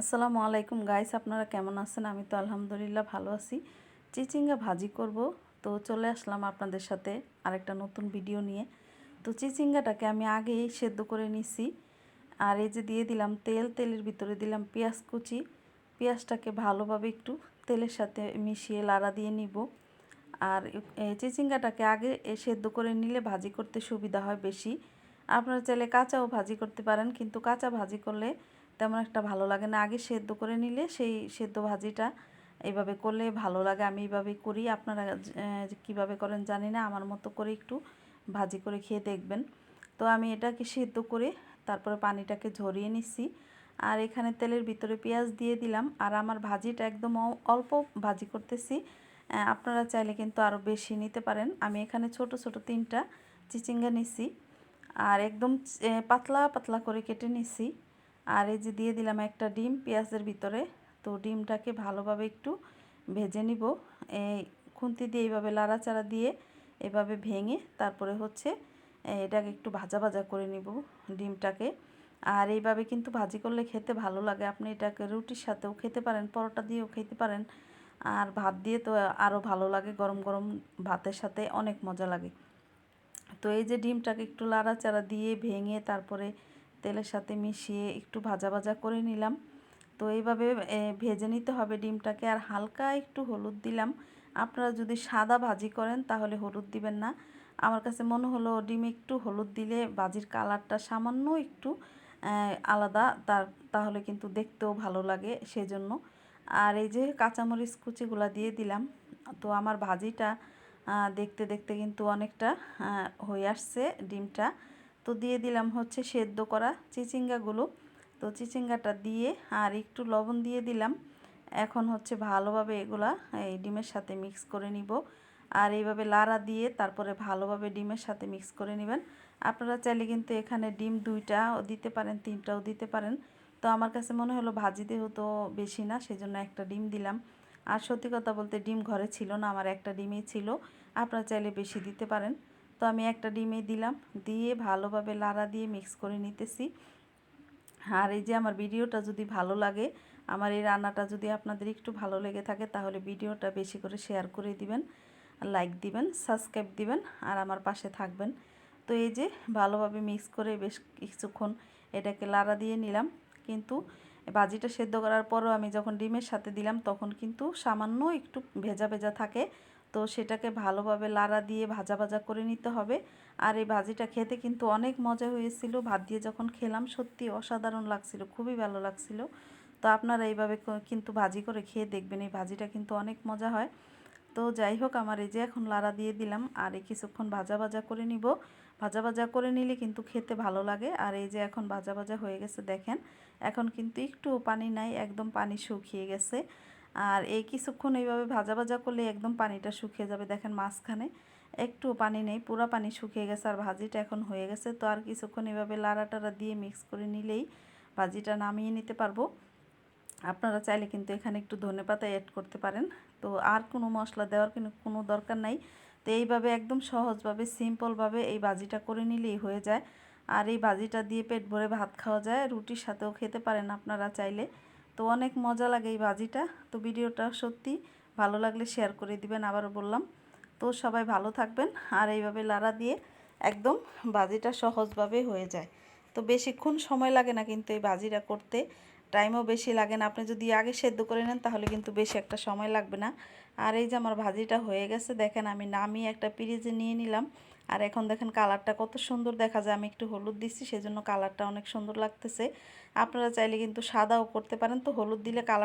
আসসালামু আলাইকুম গাইস, আপনারা কেমন আছেন? আমি তো আলহামদুলিল্লাহ ভালো আছি। চিচিঙ্গা ভাজি করব, তো চলে আসলাম আপনাদের সাথে আরেকটা নতুন ভিডিও নিয়ে। তো চিচিঙ্গাটাকে আমি আগেই সেদ্ধ করে নিছি। আর এই যে দিয়ে দিলাম তেল, তেলের ভিতরে দিলাম পেঁয়াজ কুচি। পেঁয়াজটাকে ভালোভাবে একটু তেলের সাথে মিশিয়ে লাড়া দিয়ে নিব। আর চিচিঙ্গাটাকে আগে সেদ্ধ করে নিলে ভাজি করতে সুবিধা হয় বেশি। আপনারা চাইলে কাঁচাও ভাজি করতে পারেন, কিন্তু কাঁচা ভাজি করলে তেমন একটা ভালো লাগে না। আগে সেদ্ধ করে নিলে সেই সেদ্ধ ভাজিটা এইভাবে করলে ভালো লাগে। আমি এইভাবেই করি, আপনারা কীভাবে করেন জানি না। আমার মতো করে একটু ভাজি করে খেয়ে দেখবেন। তো আমি এটাকে সেদ্ধ করে তারপরে পানিটাকে ঝরিয়ে নিচ্ছি। আর এখানে তেলের ভিতরে পেঁয়াজ দিয়ে দিলাম। আর আমার ভাজিটা একদম অল্প ভাজি করতেছি। আপনারা চাইলে কিন্তু আরও বেশি নিতে পারেন। আমি এখানে ছোট ছোট 3টা চিচিঙ্গা নিছি, আর একদম পাতলা পাতলা করে কেটে নিছি। আর এই যে দিয়ে দিলাম একটা ডিম পেঁয়াজের ভিতরে। তো ডিমটাকে ভালোভাবে একটু ভেজে নিব। এই খুন্তি দিয়ে এইভাবে লাড়াচাড়া দিয়ে এভাবে ভেঙে তারপরে হচ্ছে এটাকে একটু ভাজা ভাজা করে নিব ডিমটাকে। আর এইভাবে কিন্তু ভাজি করলে খেতে ভালো লাগে। আপনি এটাকে রুটির সাথেও খেতে পারেন, পরোটা দিয়েও খেতে পারেন, আর ভাত দিয়ে তো আরও ভালো লাগে। গরম গরম ভাতের সাথে অনেক মজা লাগে। তো এই যে ডিমটাকে একটু লাড়াচাড়া দিয়ে ভেঙে তারপরে তেলের সাথে মিশিয়ে একটু ভাজা ভাজা করে নিলাম। তো এইভাবে ভেজে নিতে হবে ডিমটাকে। আর হালকা একটু হলুদ দিলাম। আপনারা যদি সাদা ভাজি করেন তাহলে হলুদ দিবেন না। আমার কাছে মনে হলো ডিমে একটু হলুদ দিলে ভাজির কালারটা সামান্য একটু আলাদা, তাহলে কিন্তু দেখতেও ভালো লাগে, সেজন্য। আর এই যে কাঁচামরিচ কুচিগুলা দিয়ে দিলাম। তো আমার ভাজিটা দেখতে দেখতে কিন্তু অনেকটা হয়ে আসছে ডিমটা। তো দিয়ে দিলাম হচ্ছে সেদ্ধ করা চিচিঙ্গাগুলো। তো চিচিঙ্গাটা দিয়ে আর একটু লবণ দিয়ে দিলাম। এখন হচ্ছে ভালোভাবে এগুলা এই ডিমের সাথে মিক্স করে নিব। আর এইভাবে লাড়া দিয়ে তারপরে ভালোভাবে ডিমের সাথে মিক্স করে নেবেন। আপনারা চাইলে কিন্তু এখানে ডিম 2টাও দিতে পারেন, 3টাও দিতে পারেন। তো আমার কাছে মনে হলো ভাজি যেহেতু বেশি না, সেজন্য একটা ডিম দিলাম। আর সত্যি কথা বলতে ডিম ঘরে ছিল না, আমার একটা ডিমই ছিল। আপনারা চাইলে বেশি দিতে পারেন। তো আমি একটা ডিমই দিলাম, দিয়ে ভালোভাবে লাড়া দিয়ে মিক্স করে নিতেছি। আর এই যে আমার ভিডিওটা যদি ভালো লাগে, আমার এই রান্নাটা যদি আপনাদের একটু ভালো লেগে থাকে, তাহলে ভিডিওটা বেশি করে শেয়ার করে দিবেন, লাইক দিবেন, সাবস্ক্রাইব দিবেন, আর আমার পাশে থাকবেন। তো এই যে ভালোভাবে মিক্স করে বেশ কিছুক্ষণ এটাকে লাড়া দিয়ে নিলাম। কিন্তু ভাজিটা সেদ্ধ করার পরও আমি যখন ডিমের সাথে দিলাম তখন কিন্তু সামান্য একটু ভেজা ভেজা থাকে। তো সেটাকে ভালোভাবে লাড়া দিয়ে ভাজা ভাজা করে নিতে হবে। আর এই ভাজিটা খেতে কিন্তু অনেক মজা হয়েছিল। ভাত দিয়ে যখন খেলাম সত্যি অসাধারণ লাগছিল, খুবই ভালো লাগছিল। তো আপনারা এইভাবে কিন্তু ভাজি করে খেয়ে দেখবেন, এই ভাজিটা কিন্তু অনেক মজা হয়। তো যাই হোক, আমার এই যে এখন লাড়া দিয়ে দিলাম, আর এই কিছুক্ষণ ভাজা ভাজা করে নিব। ভাজা ভাজা করে নিলে কিন্তু খেতে ভালো লাগে। আর এই যে এখন ভাজা ভাজা হয়ে গেছে দেখেন, এখন কিন্তু একটু পানি নাই, একদম পানি শুকিয়ে গেছে। আর এই কিছুক্ষণ এইভাবে ভাজা ভাজা করলে একদম পানিটা শুকিয়ে যাবে। দেখেন মাঝখানে একটু পানি নেই, পুরো পানি শুকিয়ে গেছে। আর ভাজিটা এখন হয়ে গেছে। তো আর কিছুক্ষণ এভাবে লাড়া টাড়া দিয়ে মিক্স করে নিলেই ভাজিটা নামিয়ে নিতে পারবো। আপনারা চাইলে কিন্তু এখানে একটু ধনেপাতা অ্যাড করতে পারেন। তো আর কোনো মশলা দেওয়ার কোনো দরকার নাই। তো এইভাবে একদম সহজভাবে সিম্পলভাবে এই ভাজিটা করে নিলেই হয়ে যায়। আর এই ভাজিটা দিয়ে পেট ভরে ভাত খাওয়া যায়, রুটির সাথেও খেতে পারেন আপনারা চাইলে। তো অনেক মজা লাগে এই ভাজিটা। তো ভিডিওটা সত্যি ভালো লাগলে শেয়ার করে দিবেন, আবারও বললাম। তো সবাই ভালো থাকবেন। আর এইভাবে লাড়া দিয়ে একদম ভাজিটা সহজভাবে হয়ে যায়। তো বেশিক্ষণ সময় লাগে না কিন্তু এই ভাজিটা করতে, টাইমও বেশি লাগে না। আপনি যদি আগে সেদ্ধ করে নেন তাহলে কিন্তু বেশি একটা সময় লাগবে না। আর এই যে আমার ভাজিটা হয়ে গেছে দেখেন, আমি নামিয়ে একটা পিরিজে নিয়ে নিলাম। আর এখন দেখেন কালারটা কত সুন্দর দেখা যায়। আমি একটু হলুদ দিচ্ছি, সেজন্য কালারটা অনেক সুন্দর লাগতেছে। আপনারা চাইলে কিন্তু সাদাও করতে পারেন। তো হলুদ দিলে কালার